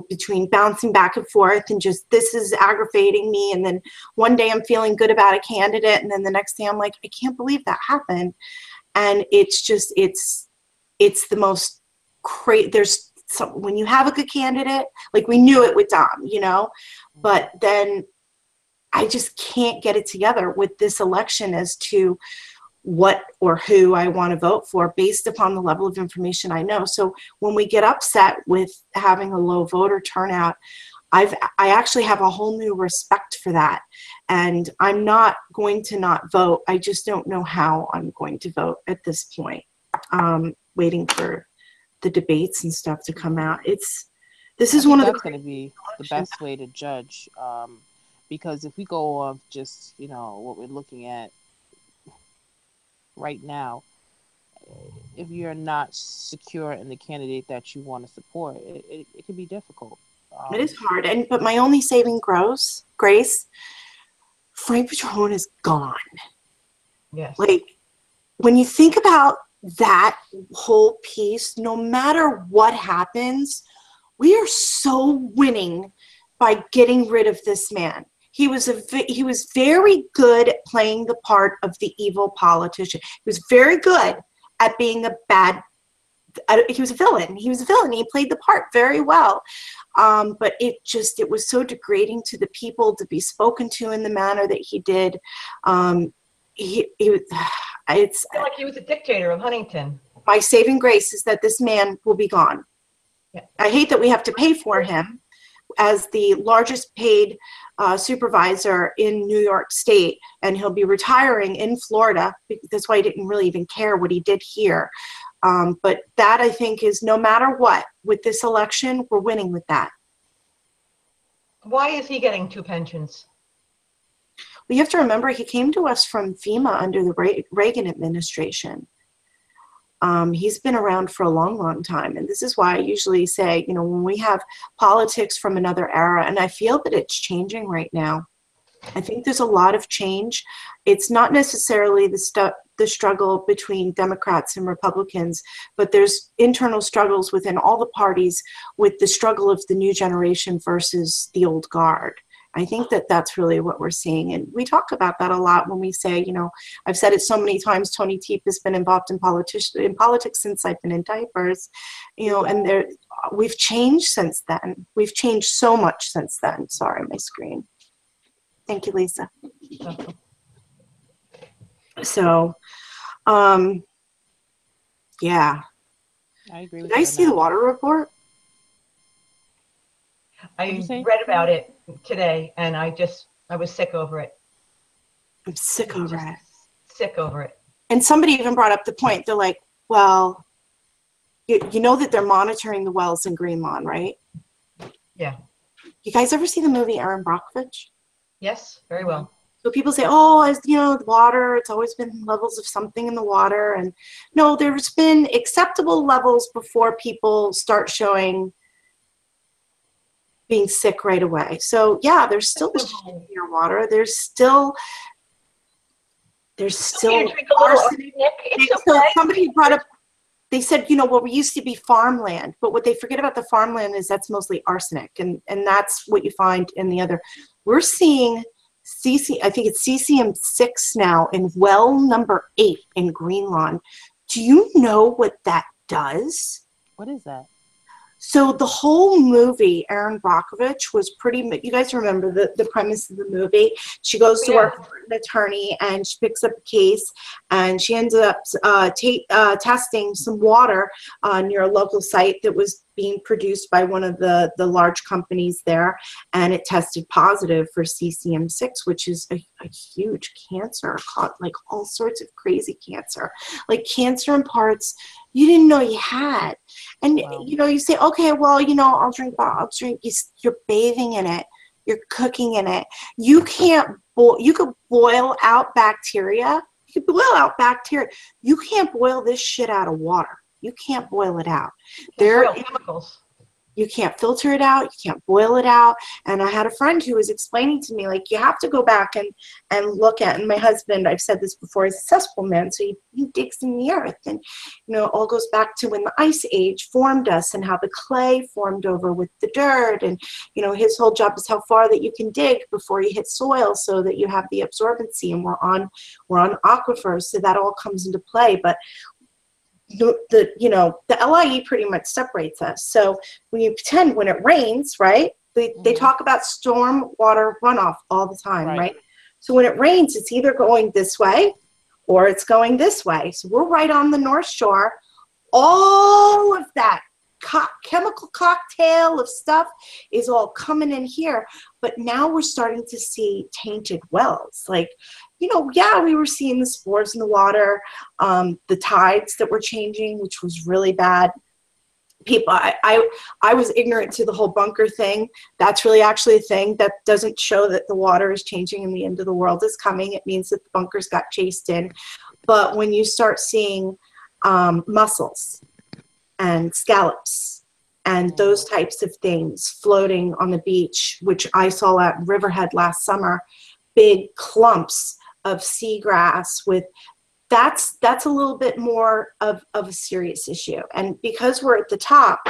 between bouncing back and forth and just, this is aggravating me, and then one day I'm feeling good about a candidate, and then the next day I'm like, I can't believe that happened. And it's just, it's the most crazy. There's some, when you have a good candidate, like we knew it with Dom, but then I just can't get it together with this election as to what or who I want to vote for based upon the level of information I know. So when we get upset with having a low voter turnout, I actually have a whole new respect for that. And I'm not going to not vote. I just don't know how I'm going to vote at this point. Waiting for the debates and stuff to come out. This is one of that's going to be the best way to judge. Because if we go off just, what we're looking at right now, if you're not secure in the candidate that you want to support, it can be difficult. It is hard. But my only saving grace, Frank Petrone is gone. Yes. Like, when you think about that whole piece, no matter what happens, we are so winning by getting rid of this man. He was very good at playing the part of the evil politician. He was very good at being a bad. He was a villain. He was a villain. He played the part very well. But it was so degrading to the people to be spoken to in the manner that he did. It's I feel like he was a dictator of Huntington. My saving grace is that this man will be gone. Yeah. I hate that we have to pay for him as the largest paid supervisor in New York State, and he'll be retiring in Florida. That's why he didn't really even care what he did here. But that, I think, is no matter what, with this election, we're winning with that. Why is he getting 2 pensions? Well, you have to remember, he came to us from FEMA under the Reagan administration. He's been around for a long, long time. And this is why I usually say, when we have politics from another era, and I feel that it's changing right now. I think there's a lot of change. It's not necessarily the struggle between Democrats and Republicans, but there's internal struggles within all the parties with the struggle of the new generation versus the old guard. I think that that's really what we're seeing. And we talk about that a lot when we say, I've said it so many times, Tony Teep has been involved in politics since I've been in diapers, and we've changed since then. We've changed so much since then. Sorry, my screen. Thank you, Lisa. So, yeah. I agree with Did I you see on the water report? I read about it today, and I was sick over it. I'm sick over it. Sick over it. And somebody even brought up the point. They're like, well, you know that they're monitoring the wells in Green Lawn, right? Yeah. You guys ever see the movie Erin Brockovich? Yes, very well. So people say, oh, the water, it's always been levels of something in the water. And no, there's been acceptable levels before people start showing being sick right away. So yeah, there's still your water. There's still arsenic. So somebody brought up, they said, we used to be farmland, but what they forget about the farmland is that's mostly arsenic, and that's what you find in the other. We're seeing I think it's cesium-6 now in well number 8 in Green Lawn. Do you know what that does? What is that? So the whole movie, Erin Brockovich, was you guys remember the premise of the movie. She goes to work for an attorney, and she picks up a case, and she ends up testing some water near a local site that was being produced by one of the large companies there, and it tested positive for cesium-6, which is a huge cancer, like all sorts of crazy cancer, like cancer in parts you didn't know you had. And Wow. You say, okay, well, I'll drink. You're bathing in it, you're cooking in it. You could boil out bacteria. You can't boil this shit out of water. You can't boil it out. There are chemicals. You can't filter it out. You can't boil it out. And I had a friend who was explaining to me, like, you have to go back and look at, and my husband, I've said this before, is a cesspool man. So he digs in the earth, and, it all goes back to when the ice age formed us and how the clay formed over with the dirt. And, his whole job is how far that you can dig before you hit soil so that you have the absorbency, and we're on aquifers. So that all comes into play. But the LIE pretty much separates us. So when you pretend when it rains, right? They talk about storm water runoff all the time, right? So when it rains, it's either going this way or it's going this way. So we're right on the North Shore. All of that chemical cocktail of stuff is all coming in here. But now we're starting to see tainted wells. Like, we were seeing the spores in the water, the tides that were changing, which was really bad. I was ignorant to the whole bunker thing. That's really actually a thing. That doesn't show that the water is changing and the end of the world is coming. It means that the bunkers got chased in. But when you start seeing mussels and scallops and those types of things floating on the beach, which I saw at Riverhead last summer, big clumps of seagrass that's a little bit more of a serious issue. And because we're at the top,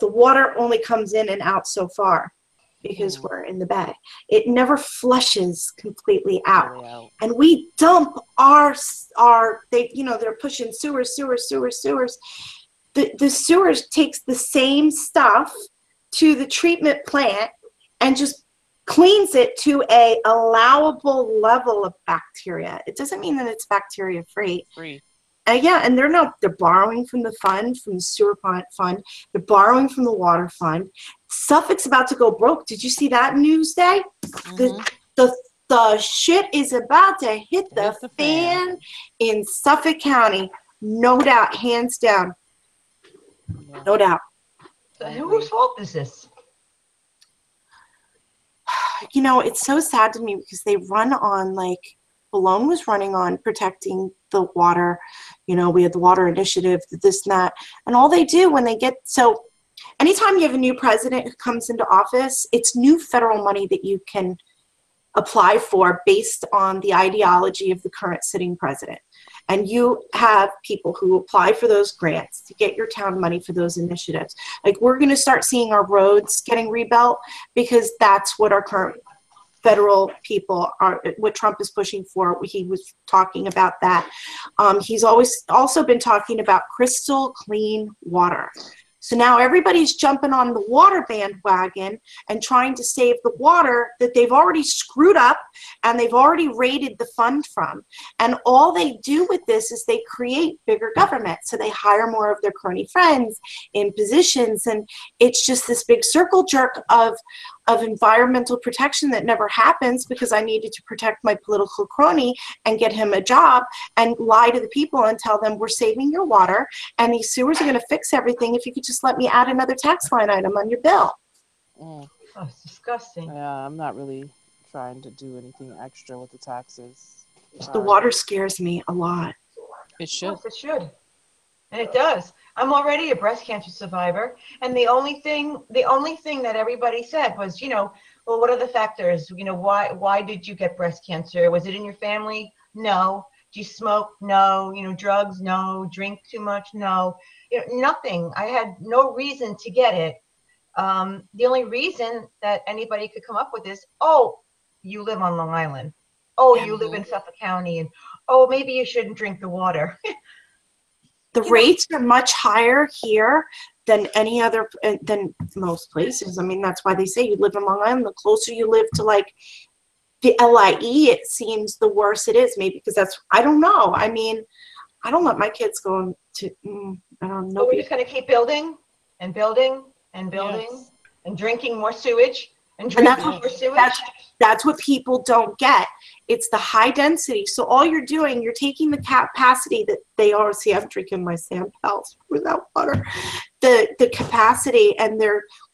the water only comes in and out so far because we're in the bay. It never flushes completely out. And we dump they're pushing sewers. The sewers takes the same stuff to the treatment plant and just cleans it to a allowable level of bacteria. It doesn't mean that it's bacteria free. And they're borrowing from the fund, from the sewer fund. They're borrowing from the water fund. Suffolk's about to go broke. Did you see that news day? The shit is about to hit the fan in Suffolk County. No doubt, hands down. No doubt. So whose fault is this? It's so sad to me because they run on, like, Bologna was running on protecting the water. We had the water initiative, this and that. And all they do when they anytime you have a new president who comes into office, it's new federal money that you can apply for based on the ideology of the current sitting president. And you have people who apply for those grants to get your town money for those initiatives. Like, we're going to start seeing our roads getting rebuilt because that's what our current federal people are, what Trump is pushing for. He was talking about that. He's always also been talking about crystal clean water. So now everybody's jumping on the water bandwagon and trying to save the water that they've already screwed up and they've already raided the fund from. And all they do with this is they create bigger government. So they hire more of their crony friends in positions. And it's just this big circle jerk of environmental protection that never happens because I needed to protect my political crony and get him a job and lie to the people and tell them we're saving your water and these sewers are going to fix everything if you could just let me add another tax line item on your bill. Oh, it's disgusting. Yeah, I'm not really trying to do anything extra with the taxes. The water scares me a lot. It should. Yes, it should. And it does. I'm already a breast cancer survivor. And the only thing that everybody said was, well, what are the factors? Why did you get breast cancer? Was it in your family? No. Do you smoke? No. Drugs? No. Drink too much? No. Nothing. I had no reason to get it. The only reason that anybody could come up with is, oh, you live on Long Island. Oh, you live in Suffolk County. And, oh, maybe you shouldn't drink the water. The rates are much higher here than than most places. I mean, that's why they say you live in Long Island. The closer you live to, like, the LIE, it seems the worse it is. Maybe because I don't know. I mean, I don't let my kids go to, I don't know. So we're just going to keep building and building and building and drinking more sewage and drinking more sewage. That's what people don't get. It's the high density. So all you're doing, you're taking the capacity that they are. See, I'm drinking my Sam Pals without water. The capacity, and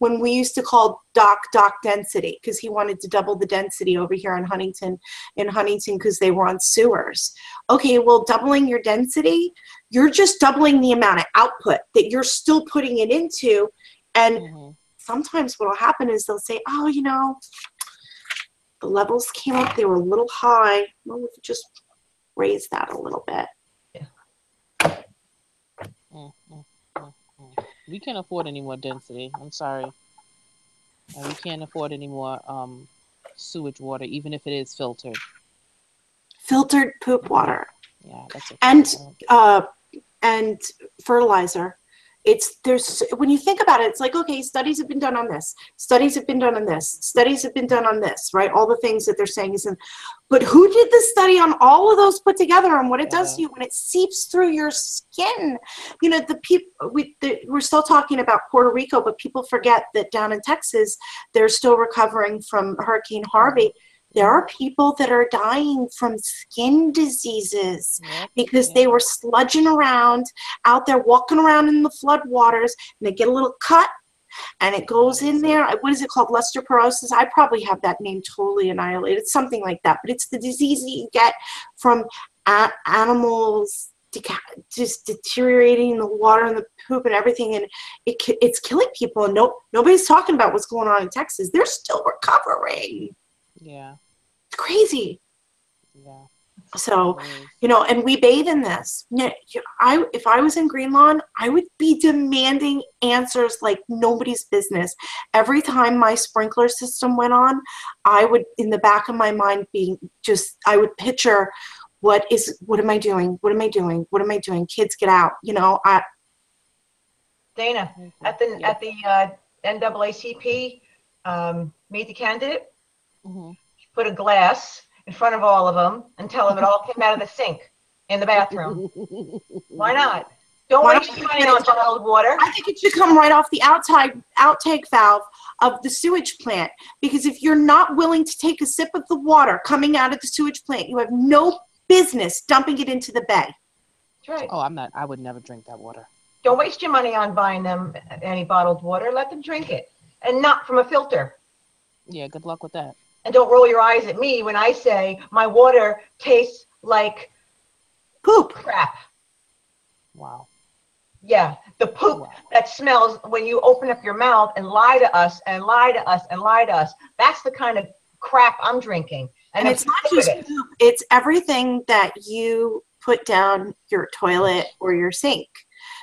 when we used to call Doc density, because he wanted to double the density over here in Huntington because they were on sewers. Okay, well, doubling your density, you're just doubling the amount of output that you're still putting it into. And sometimes what will happen is they'll say, oh, the levels came up, they were a little high. Well, we could just raise that a little bit. We can't afford any more density. I'm sorry. We can't afford any more sewage water, even if it is filtered. Filtered poop water. Yeah, that's okay. And fertilizer. When you think about it, it's like, okay, studies have been done on this. Studies have been done on this. Studies have been done on this, right? All the things that they're saying but who did the study on all of those put together and what it does to you when it seeps through your skin? We're still talking about Puerto Rico, but people forget that down in Texas, they're still recovering from Hurricane Harvey. There are people that are dying from skin diseases because they were sludging around out there, walking around in the flood waters, and they get a little cut, and it goes in there. What is it called? Osteoporosis? I probably have that name totally annihilated. It's something like that, but it's the disease that you get from animals just deteriorating in the water and the poop and everything, and it's killing people, and nobody's talking about what's going on in Texas. They're still recovering. Yeah. It's crazy. Yeah. So, It is. and we bathe in this. If I was in Green Lawn, I would be demanding answers like nobody's business. Every time my sprinkler system went on, I would, in the back of my mind, I would picture, what am I doing? What am I doing? What am I doing? Kids, get out. Dana, at the NAACP, meet the candidate, Mhm. put a glass in front of all of them and tell them it all came out of the sink in the bathroom. Why not? Don't Why waste don't your money on bottled water. I think it should come right off the outtake valve of the sewage plant, because if you're not willing to take a sip of the water coming out of the sewage plant, you have no business dumping it into the bay. That's right. Oh, I would never drink that water. Don't waste your money on buying them any bottled water. Let them drink it, and not from a filter. Yeah, good luck with that. And don't roll your eyes at me when I say my water tastes like Poop. crap. Wow. Yeah, the poop Wow. that smells when you open up your mouth and lie to us and lie to us and lie to us. That's the kind of crap I'm drinking. And it's not just poop, it's everything that you put down your toilet or your sink.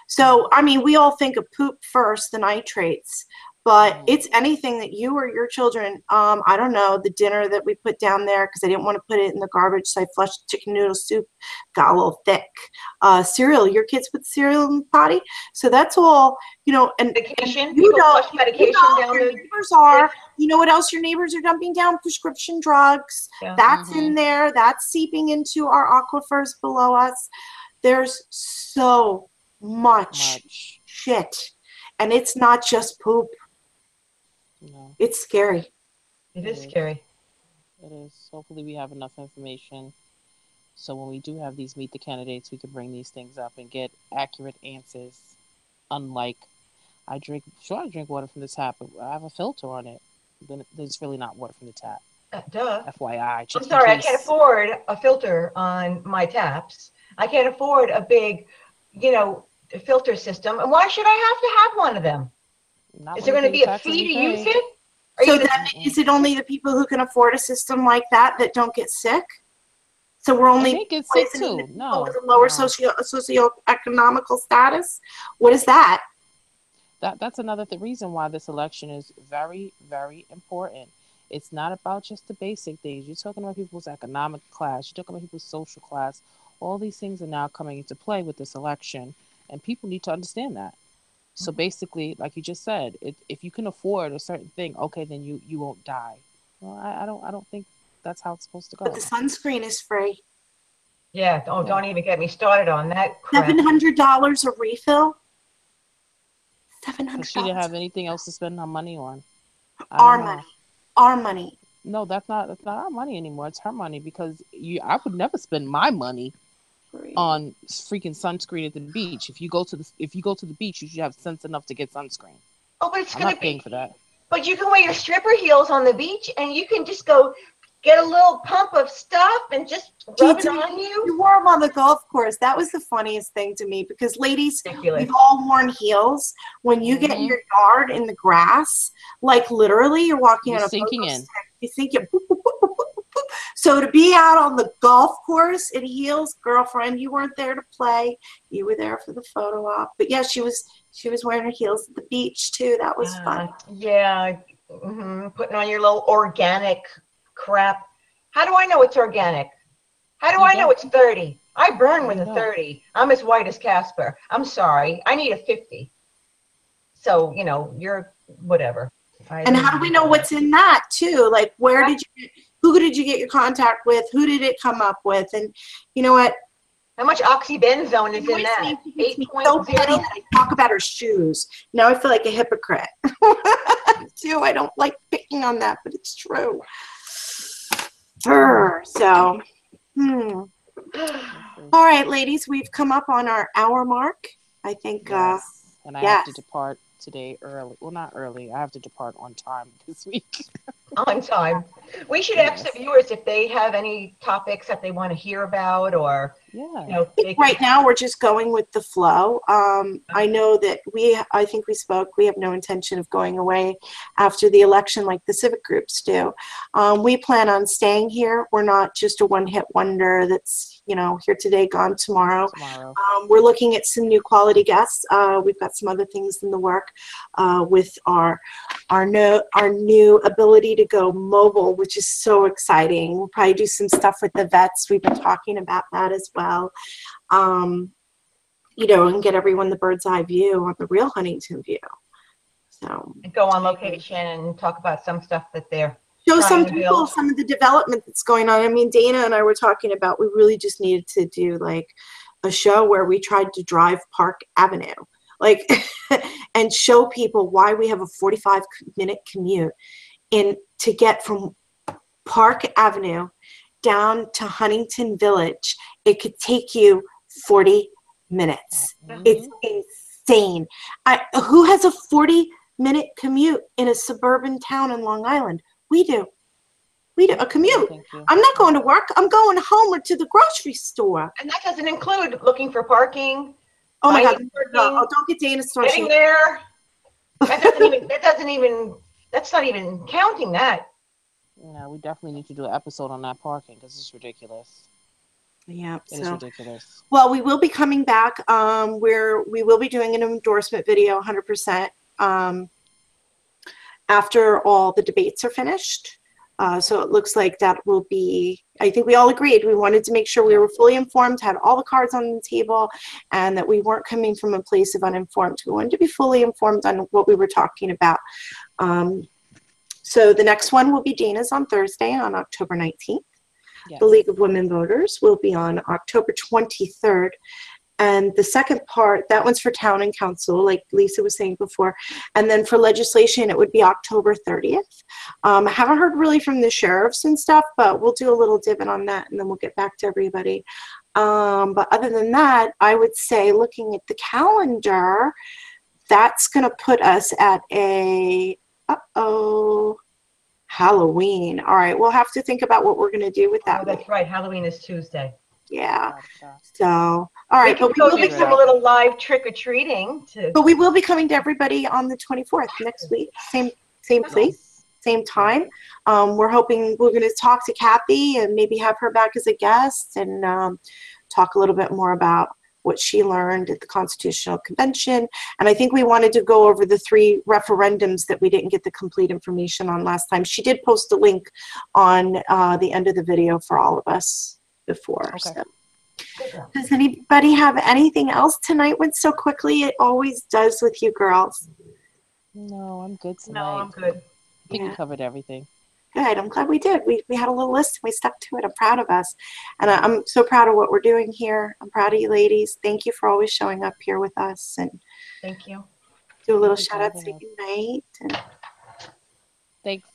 So, I mean, we all think of poop first, the nitrates, but it's anything that you or your children, I don't know, the dinner that we put down there because I didn't want to put it in the garbage, so I flushed chicken noodle soup, got a little thick. Cereal, your kids put cereal in the potty, so that's all, and medication. You know, flush medication down your the neighbors are. You know what else your neighbors are dumping down? Prescription drugs. Yeah. That's in there. That's seeping into our aquifers below us. There's so much shit, and it's not just poop. No. It's scary. It is scary. It is. Hopefully we have enough information so when we do have these meet the candidates, we can bring these things up and get accurate answers. Unlike I drink water from the tap, but I have a filter on it. Then there's really not water from the tap. Duh. FYI. I'm sorry, I can't afford a filter on my taps. I can't afford a big, filter system. And why should I have to have one of them? Is there going to be a fee to use it? So then, is it only the people who can afford a system like that that don't get sick? So we're only get sick too. with a lower socioeconomical status. What is that? That's another reason why this election is very, very important. It's not about just the basic things. You're talking about people's economic class. You're talking about people's social class. All these things are now coming into play with this election, and people need to understand that. So basically, like you just said, if you can afford a certain thing, okay, then you won't die. Well, I don't think that's how it's supposed to go. But the sunscreen is free. Yeah. Don't even get me started on that crap. $700 a refill. $700. She didn't have anything else to spend her money on. Our money. No, that's not our money anymore. It's her money, because I would never spend my money on freaking sunscreen at the beach. If you go to the beach, you should have sense enough to get sunscreen. Oh, but I'm not paying for that. But you can wear your stripper heels on the beach, and you can just go get a little pump of stuff and just rub it on you. You wore them on the golf course. That was the funniest thing to me, because ladies, ridiculous. We've all worn heels. When you get in your yard in the grass, like literally you're walking on a sinking in. You think you're boop, boop, boop, boop, boop, boop. So to be out on the golf course in heels, girlfriend, you weren't there to play. You were there for the photo op. But yeah, she was wearing her heels at the beach too. That was fun. Yeah. Putting on your little organic crap. How do I know it's organic? How do I know it's 30? I burn with a 30. I'm as white as Casper. I'm sorry. I need a 50. So, you're whatever. And how do we know what's in that too? Like, who did you get your contact with? Who did it come up with? And you know what? How much oxybenzone is in that? 8.0. I talk about her shoes. Now I feel like a hypocrite. Too. I don't like picking on that, but it's true. So, all right, ladies, we've come up on our hour mark. I think. Yes. And I have to depart today early. Well, not early. I have to depart on time this week. on time. We should ask the viewers if they have any topics that they want to hear about, or Right now we're just going with the flow. I know that I think we spoke, we have no intention of going away after the election like the civic groups do. We plan on staying here. We're not just a one-hit wonder that's, here today, gone tomorrow. We're looking at some new quality guests. We've got some other things in the work with our new ability to go mobile, which is so exciting. We'll probably do some stuff with the vets. We've been talking about that as well. And get everyone the bird's eye view on the real Huntington view. So and go on location and talk about some stuff that they're show some trying to people build. some of the development that's going on. I mean, Dana and I were talking about, we really just needed to do like a show where we tried to drive Park Avenue, like, and show people why we have a 45-minute commute to get from Park Avenue down to Huntington Village. It could take you 40 minutes. It's insane. Who has a 40-minute commute in a suburban town in Long Island? We do. A commute. I'm not going to work. I'm going home or to the grocery store. And that doesn't include looking for parking. Oh my God. No, don't get Dana started. Getting there. That's not even counting that. Yeah, we definitely need to do an episode on that parking because it's ridiculous. Yeah, it's ridiculous. Well, we will be coming back. We will be doing an endorsement video 100% after all the debates are finished. So it looks like that will be, I think we all agreed, we wanted to make sure we were fully informed, had all the cards on the table, and that we weren't coming from a place of uninformed. We wanted to be fully informed on what we were talking about. So the next one will be Dana's on Thursday on October 19th. Yes. The League of Women Voters will be on October 23rd. And the second part, that one's for town and council, like Lisa was saying before. And then for legislation, it would be October 30th. I haven't heard really from the sheriffs and stuff, but we'll do a little divot on that and then we'll get back to everybody. But other than that, I would say looking at the calendar, that's going to put us at a, Halloween. All right, we'll have to think about what we're going to do with that. Oh, that's right. Halloween is Tuesday. Yeah. So, all right. We will do some little live trick-or-treating. But we will be coming to everybody on the 24th next week. Same place, same time. We're hoping we're going to talk to Kathy and maybe have her back as a guest and talk a little bit more about what she learned at the Constitutional Convention. And I think we wanted to go over the 3 referendums that we didn't get the complete information on last time. She did post a link on the end of the video for all of us before. Okay. So. Does anybody have anything else? Tonight went so quickly. It always does with you girls. No, I'm good tonight. No, I'm good. I think we covered everything. Good. I'm glad we did. We had a little list and we stuck to it. I'm proud of us. And I'm so proud of what we're doing here. I'm proud of you ladies. Thank you for always showing up here with us. And thank you. Do a little shout out, say good night. And thanks.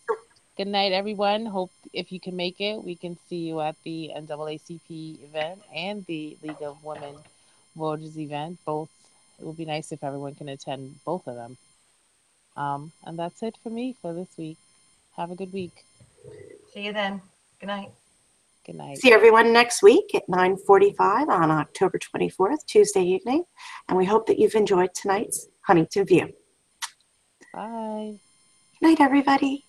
Good night, everyone. Hope if you can make it, we can see you at the NAACP event and the League of Women Voters event. Both. It would be nice if everyone can attend both of them. And that's it for me for this week. Have a good week. See you then. Good night. Good night. See everyone next week at 9:45 on October 24th, Tuesday evening. And we hope that you've enjoyed tonight's Huntington View. Bye. Good night, everybody.